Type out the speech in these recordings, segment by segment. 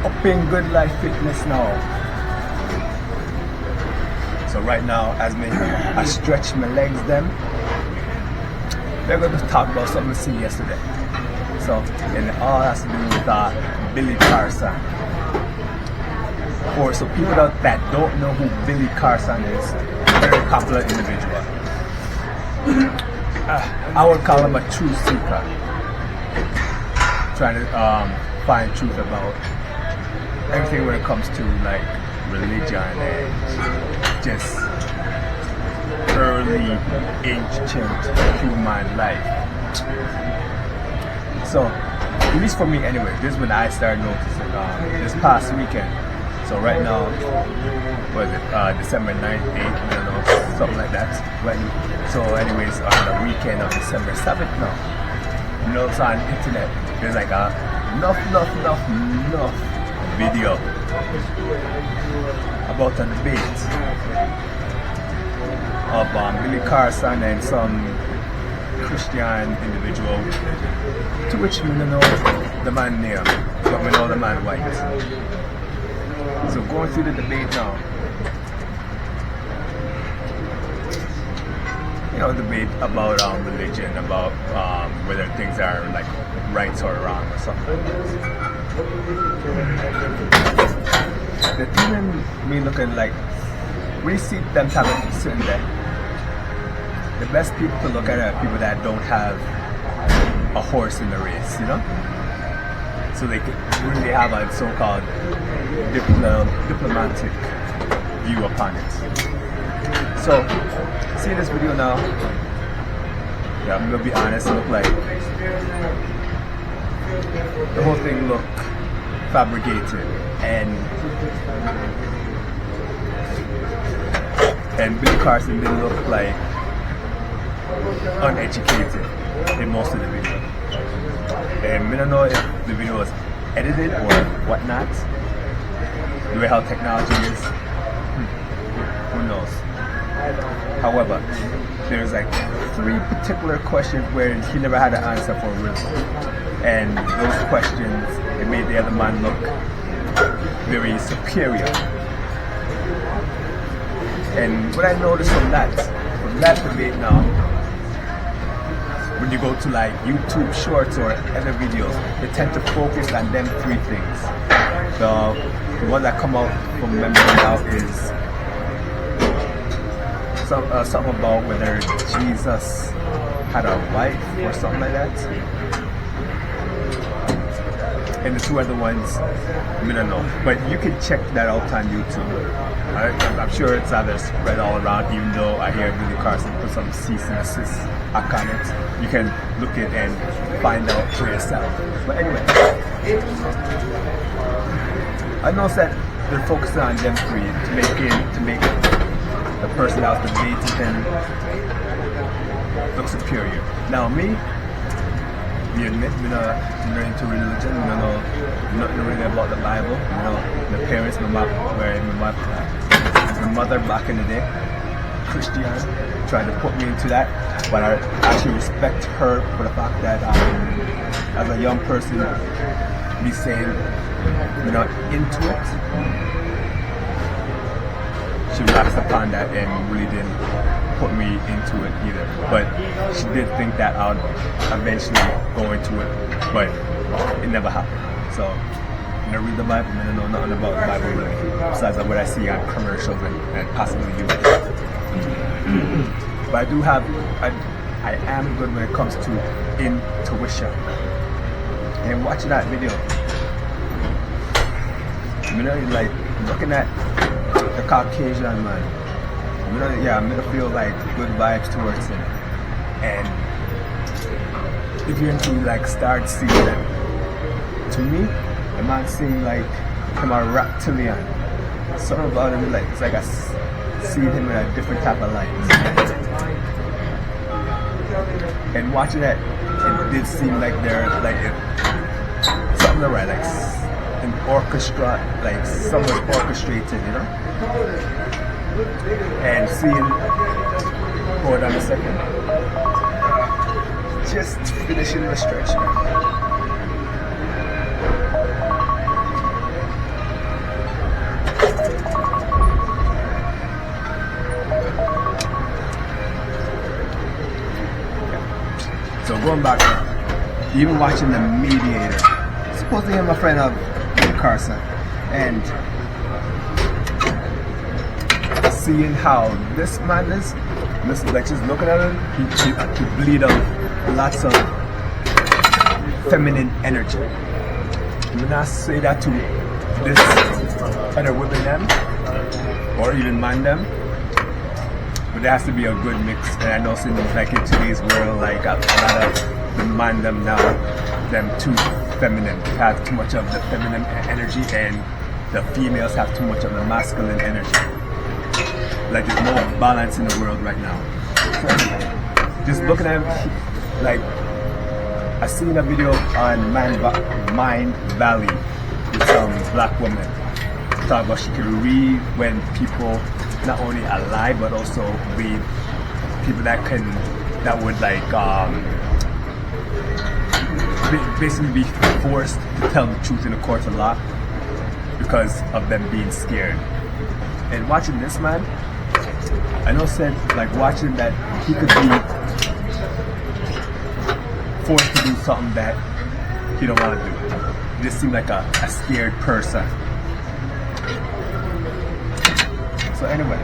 like upping good life fitness now. So right now, as I stretch my legs, then we're going to talk about something I seen yesterday. So, and it all has to do with Billy Carson. Or so people that don't know who Billy Carson is, very popular individual. I would call him a truth seeker, trying to find truth about everything when it comes to like religion and just early ancient human life. So, at least for me anyway, this is when I started noticing this past weekend. So right now, what is it, December 9th, 8th, I don't know, something like that. So anyways, on the weekend of December 7th now, you know, it's on the internet, there's like enough video about a debate of Billy Carson and some Christian individual, to which we don't know the man name, but we know the man white. So going through the debate now, you know, debate about religion, about whether things are like right or wrong or something. The even me looking like, we see them talking sitting there. The best people to look at are people that don't have a horse in the race, you know? So they could really have a so-called diplomatic view upon it. So, see this video now. Yeah, I'm gonna be honest, it looked like the whole thing looked fabricated, and Billy Carson didn't look like uneducated in most of the video. And we don't know if the video was edited or whatnot. The way how technology is, who knows. However, there's like 3 particular questions where he never had an answer for real. And those questions, it made the other man look very superior. And what I noticed from that debate now, when you go to like YouTube shorts or other videos, they tend to focus on them 3 things. The one that come out from memory now is something about whether Jesus had a wife or something like that. And the 2 other ones, I don't know. But you can check that out on YouTube. I'm sure it's either spread all around, even though I hear Billy Carson put some cease and desist on it. You can look it and find out for yourself. But anyway, I know that they're focusing on them 3 to make the person that was debating him look superior. Now me, we admit we're not into religion, we don't know nothing really about the Bible. You know, my parents, my mother back in the day, Christian, tried to put me into that, but I actually respect her for the fact that as a young person, me saying we're not into it, she relaxed upon that and really didn't put me into it either. But she did think that I would eventually go into it, but it never happened. So when I read the Bible, I don't know nothing about the Bible really, besides what I see on commercials and possibly YouTube. But I am good when it comes to intuition. And watching that video, you know, like looking at the Caucasian man, you know, yeah, I'm gonna feel like good vibes towards him. And if you're into like start seeing them, to me, the man seemed like him a reptilian. Something about him, like it's like I see him in a different type of light. And watching that, it did seem like they're like something right, like an orchestra, like someone orchestrated, you know. And seeing, hold on a second, just finishing the stretch. going back now, even watching The Mediator. Supposedly I'm a friend of Carson, and seeing how this man is, like just looking at him, he bleed out lots of feminine energy. When I say that to this other women them, or even man them, but there has to be a good mix. And I know seems like in today's world, like a lot of the man them now, them too feminine, have too much of the feminine energy, and the females have too much of the masculine energy. Like there's no balance in the world right now. So, just looking at him, like I seen a video on Mind Valley with some black woman talk about she could read when people not only alive but also read people that would like basically be forced to tell the truth in the court of law because of them being scared. And watching this man, I know said like watching that he could be forced to do something that he don't want to do. He just seemed like a scared person. So anyway,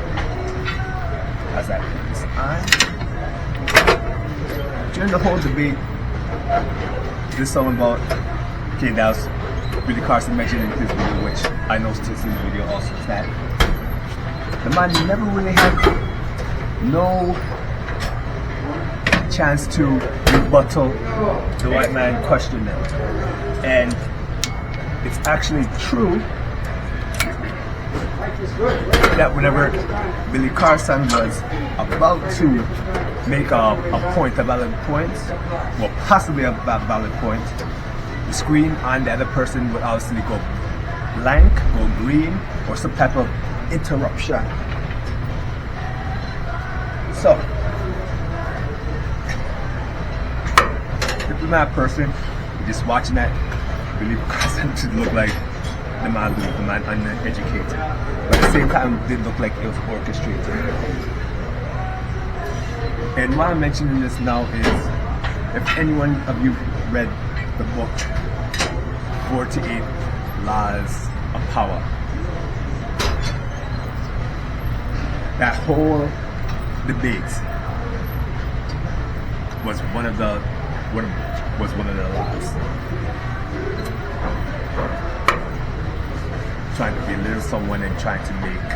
as I put this on, during the whole debate, there's something about, okay, that was Billy Carson mentioned in his video, which I noticed in the video also, that the man never really had no chance to rebuttal the white man questioning him. And it's actually true that whenever Billy Carson was about to make a valid point, well, possibly a valid point, the screen on the other person would obviously go blank, go green, or some type of interruption. So, if you're not a person, you're just watching that, Billy Carson to look like the man uneducated. But at the same time, it did look like it was orchestrated. And why I'm mentioning this now is, if anyone of you read the book 48 Laws of Power, that whole debate was one of the laws. Trying to belittle someone and trying to make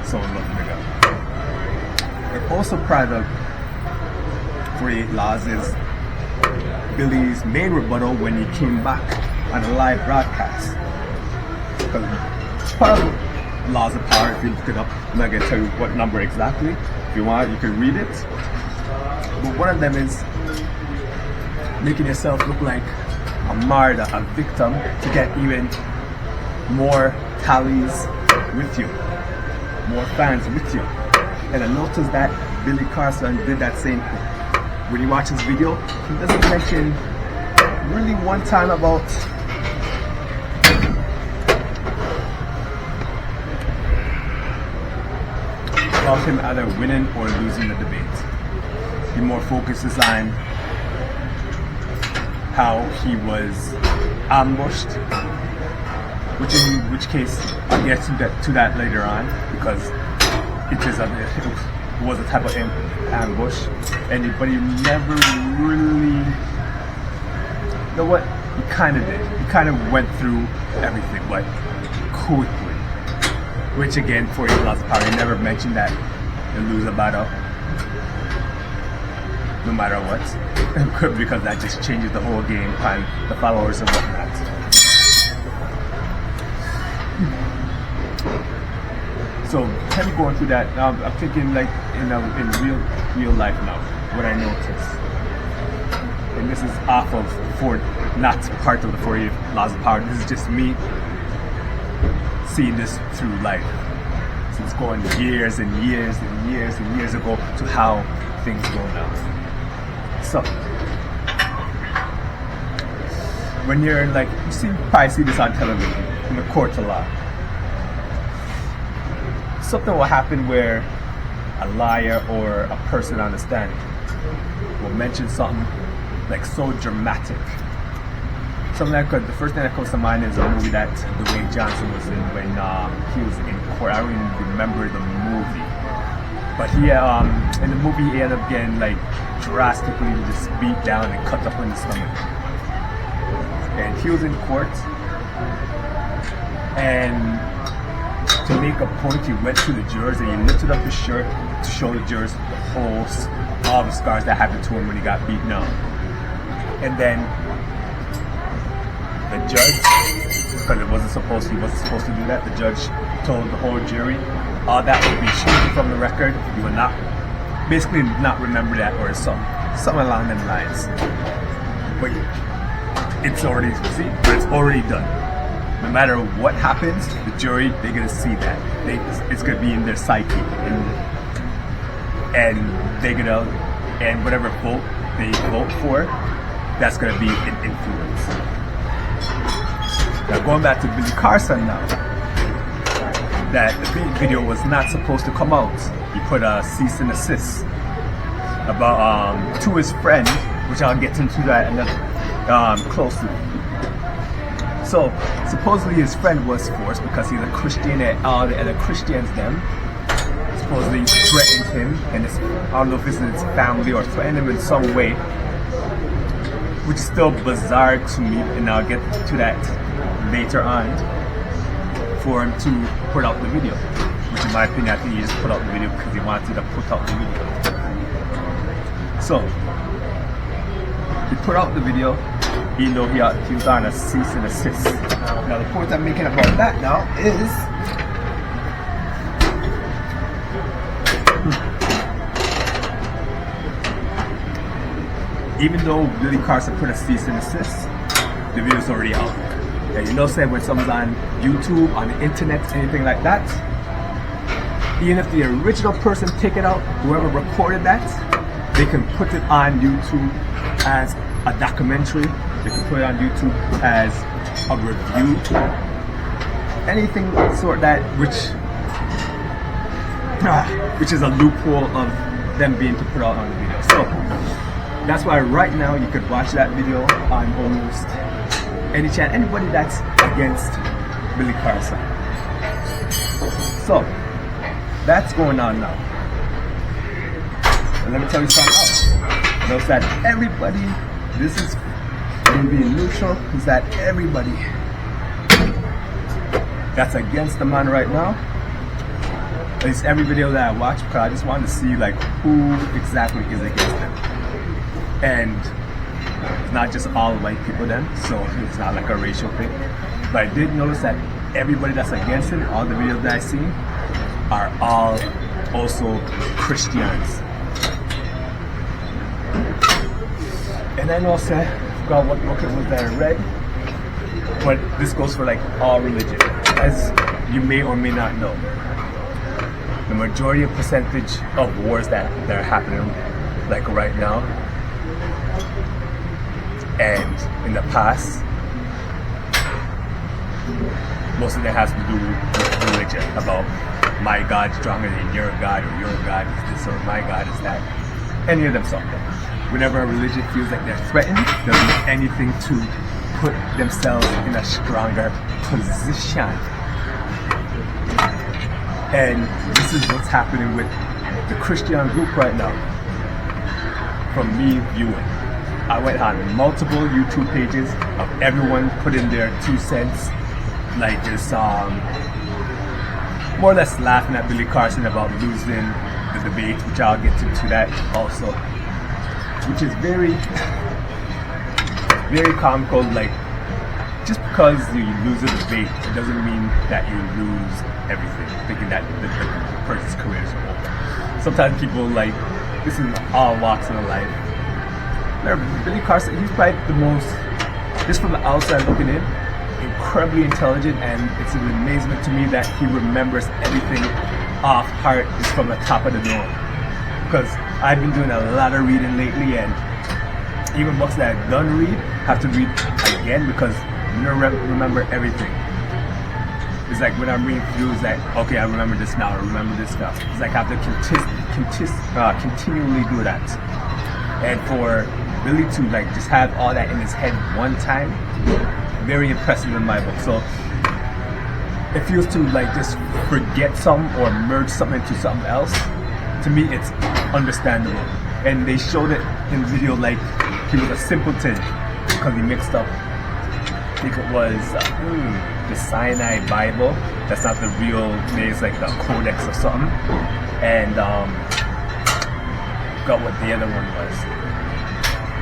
someone look bigger. And also part of 48 Laws is Billy's main rebuttal when he came back on a live broadcast. Because part of Laws of Power, if you look it up, I'm not going to tell you what number exactly. If you want, you can read it. But one of them is making yourself look like a martyr, a victim, to get even more tallies with you, more fans with you. And I noticed that Billy Carson did that same thing. When you watch his video, he doesn't mention really one time about him either winning or losing the debate. He more focuses on how he was ambushed, which case I'll get to that later on, because it was a type of ambush, but he never really, you know what, he kind of did. He kind of went through everything, but quickly. Which again, for his last part, he never mentioned that you lose a battle, no matter what, because that just changes the whole game plan, the followers and whatnot. So, kind of going through that, I'm thinking like in real life now, what I noticed, and this is off of not part of the 48 Laws of Power. This is just me seeing this through life. So it's going years and years and years and years ago to how things go now. So, when you're like, you probably see this on television, in the court of law. Something will happen where a liar or a person on the stand will mention something like so dramatic. Something that the first thing that comes to mind is a movie that Dwayne Johnson was in when he was in court. I don't even remember the movie, but he in the movie he ended up getting like drastically just beat down and cut up in the stomach. And he was in court, and to make a point, he went to the jurors and he lifted up his shirt to show the jurors all the scars that happened to him when he got beaten up. And then the judge, because he wasn't supposed to do that, the judge told the whole jury, all that will be stricken from the record. You will not, basically not remember that, or something along them lines. But it's already done. No matter what happens, the jury, they're gonna see that. It's gonna be in their psyche, and they're gonna, and whatever vote they vote for, that's gonna be an influence. Now going back to Billy Carson now, that the video was not supposed to come out. He put a cease and desist about to his friend, which I'll get into that closely. So supposedly his friend was forced because he's a Christian and all the other Christians them supposedly threatened him, and I don't know if this is his family or threatened him in some way, which is still bizarre to me, and I'll get to that later on, for him to put out the video, which in my opinion I think he just put out the video because he wanted to put out the video. So he put out the video even though he was on a cease and desist. Now the point I'm making about that now is even though Billy Carson put a cease and desist, the video's already out. And you know, say when someone's on YouTube, on the internet, anything like that, even if the original person take it out, whoever recorded that, they can put it on YouTube as a documentary. They can put it on YouTube as a review, anything sort that which is a loophole of them being to put out on the video. So that's why right now you could watch that video on almost any channel, anybody that's against Billy Carson. So that's going on now. And let me tell you something else. Notice that everybody, this is being neutral, is that everybody that's against the man right now, at least every video that I watch, because I just wanted to see like who exactly is against him. And it's not just all white people then, so it's not like a racial thing. But I did notice that everybody that's against him, all the videos that I see, are all also Christians. And I also forgot what book it was that I read, but this goes for like all religion, as you may or may not know. The majority of percentage of wars that are happening like right now and in the past, most of it has to do with religion, about my God's stronger than your God, or your God is this, or my God is that. Any of them something. Whenever a religion feels like they're threatened, they'll do anything to put themselves in a stronger position. And this is what's happening with the Christian group right now. From me viewing, I went on multiple YouTube pages of everyone putting their 2 cents, like just more or less laughing at Billy Carson about losing the debate, which I'll get into that also, which is very, very comical. Like, just because you lose a debate, it doesn't mean that you lose everything, thinking that the person's career is over. Sometimes people, like, this is all walks in life. Billy Carson, he's probably the most, just from the outside looking in, incredibly intelligent, and it's an amazement to me that he remembers everything off heart, just from the top of the dome. Because I've been doing a lot of reading lately, and even books that I don't read, have to read again because I don't remember everything. It's like when I'm reading through, it's like, okay, I remember this now, I remember this stuff. It's like I have to continually do that. And for Billy to like just have all that in his head one time, very impressive in my book. So if he was to like just forget something or merge something into something else, to me it's understandable. And they showed it in video like he was a simpleton because he mixed up, I think it was the Sinai Bible. That's not the real name, it's like the Codex or something. And got what the other one was.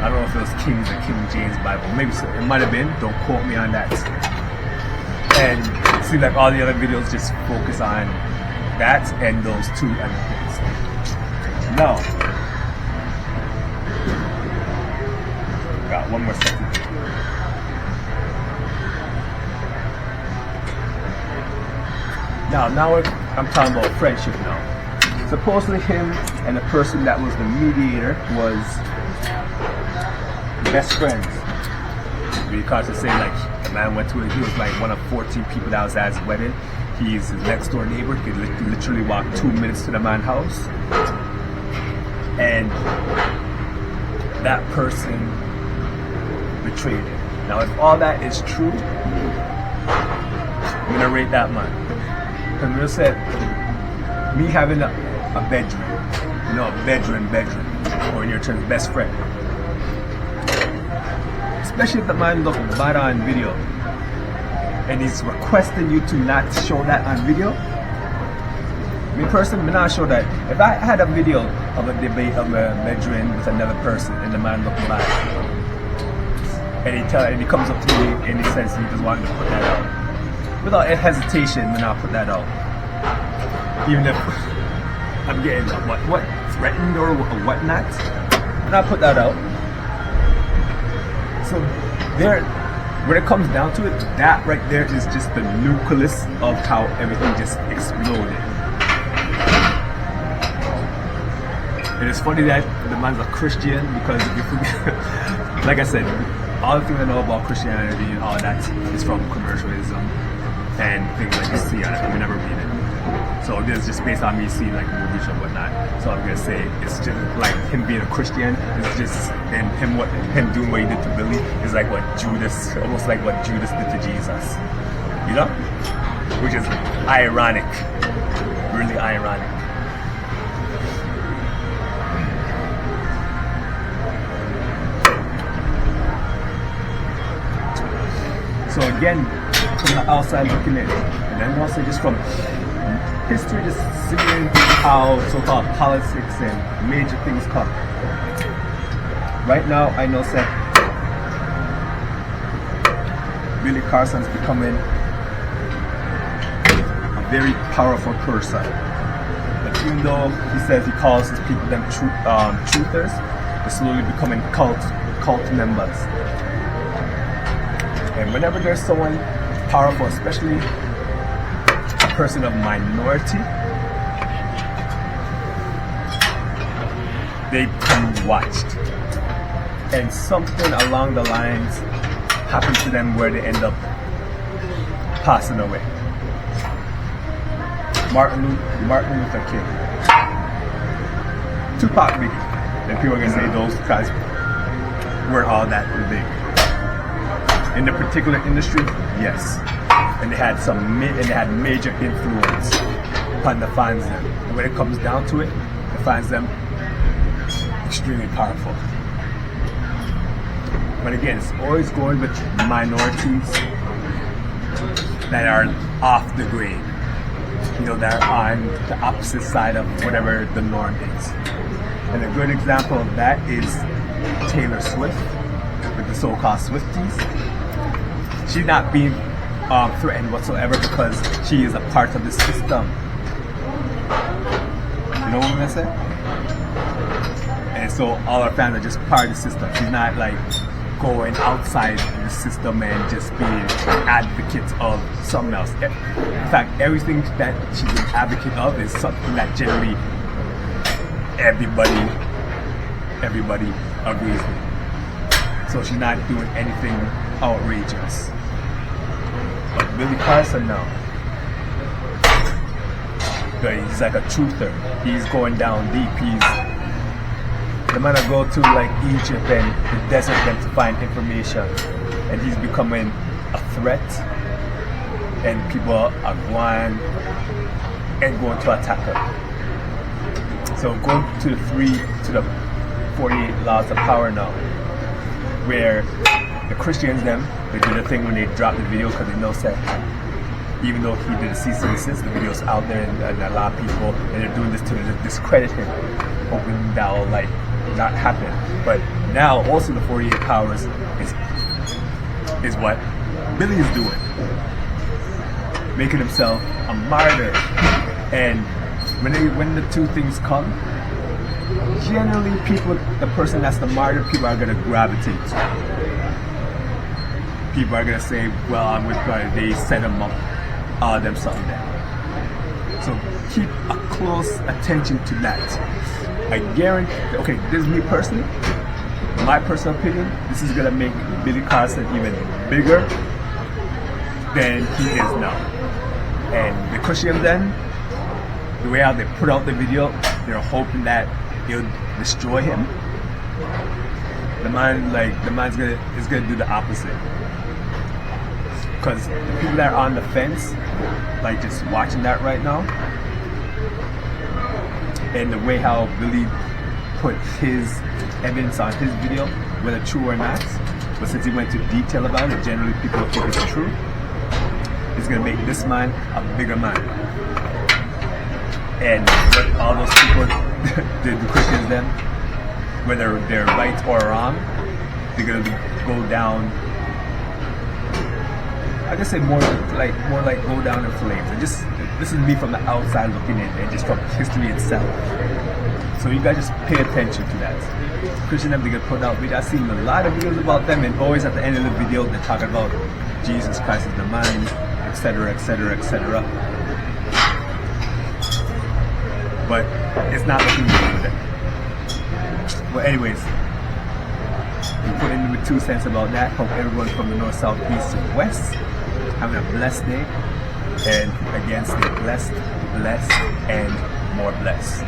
I don't know if it was King's or King James Bible. Maybe so, it might have been. Don't quote me on that. And it seems like all the other videos just focus on that and those two other things. Now, got one more second. Now I'm talking about friendship now. Supposedly him and the person that was the mediator was best friends. Because they say like the man went to it, he was like one of 14 people that was at his wedding. He's his next door neighbor. He could literally walk 2 minutes to the man's house. And that person betrayed him. Now if all that is true, I'm gonna rate that man. Because we said me having a bedroom, you know, a bedroom, or in your terms, best friend. Especially if the man looks bad on video and he's requesting you to not show that on video. Me personally, I'm not sure that. If I had a video of a debate of a bedroom with another person and the man looks bad, and he comes up to me and he says he just wanted to put that out, without hesitation, when I put that out, even if I'm getting what threatened or whatnot, and I put that out. So there, when it comes down to it, that right there is just the nucleus of how everything just exploded. It is funny that the man's a Christian because if you forget, like I said, all the things I know about Christianity and all that is from commercialism and things like you see on it. We never read it. So this is just based on me seeing like movies and whatnot. So I'm gonna say it's just like him being a Christian. It's just and him doing what he did to Billy is like what Judas, almost like what Judas did to Jesus. You know, which is ironic, really ironic. So again, from the outside looking in, and then also just from history, just seeing how so-called politics and major things come. Right now, I know that Billy Carson's becoming a very powerful person. But even though he says he calls his people them truthers, they're slowly becoming cult members. And whenever there's someone powerful, especially a person of minority, they become watched. And something along the lines happens to them where they end up passing away. Martin Luther King, Tupac Biggie. And people are gonna say those guys weren't all that big. In the particular industry, yes, and they had major influence upon the fans. Them, and when it comes down to it, the fans them extremely powerful. But again, it's always going with minorities that are off the grid. You know, that are on the opposite side of whatever the norm is. And a good example of that is Taylor Swift with the so-called Swifties. She's not being threatened whatsoever because she is a part of the system. You know what I'm gonna say? And so all her fans are just part of the system. She's not like going outside the system and just being advocates of something else. In fact, everything that she's an advocate of is something that generally everybody agrees with. So she's not doing anything outrageous. But Billy Carson, no. He's like a truther. He's going down deep. the man I go to like Egypt and the desert them to find information, and he's becoming a threat, and people are going to attack him. So go to the 48 laws of power now, where the Christians them, they do the thing when they drop the video because they know that even though he did a cease and desist, the video's out there and a lot of people, and they're doing this to discredit him, hoping that will like not happen. But now also the 48 powers is what Billy is doing, making himself a martyr. And when the two things come, generally the person that's the martyr, people are gonna gravitate to. People are gonna say, well, I'm with God, they set him up, them something there. So keep a close attention to that. I guarantee, okay, this is me personally, my personal opinion, this is gonna make Billy Carson even bigger than he is now. And the Christians then, the way how they put out the video, they're hoping that it'll destroy him. The man's gonna do the opposite. Because the people that are on the fence, like just watching that right now, and the way how Billy put his evidence on his video, whether true or not, but since he went into detail about it, generally people think it's true, it's gonna make this man a bigger man. And what all those people, the Christians then, whether they're right or wrong, they're gonna go down, I just say more like go down in flames. And just this is me from the outside looking in, and just from history itself. So you guys just pay attention to that. Christian them, they get put out videos. I've seen a lot of videos about them, and always at the end of the video they talk about Jesus Christ is the mind, etc., etc., etc. But it's not looking good for them. Well, anyways, we put in with 2 cents about that. Hope everyone from the north, south, east, and west having a blessed day, and again stay blessed, and more blessed.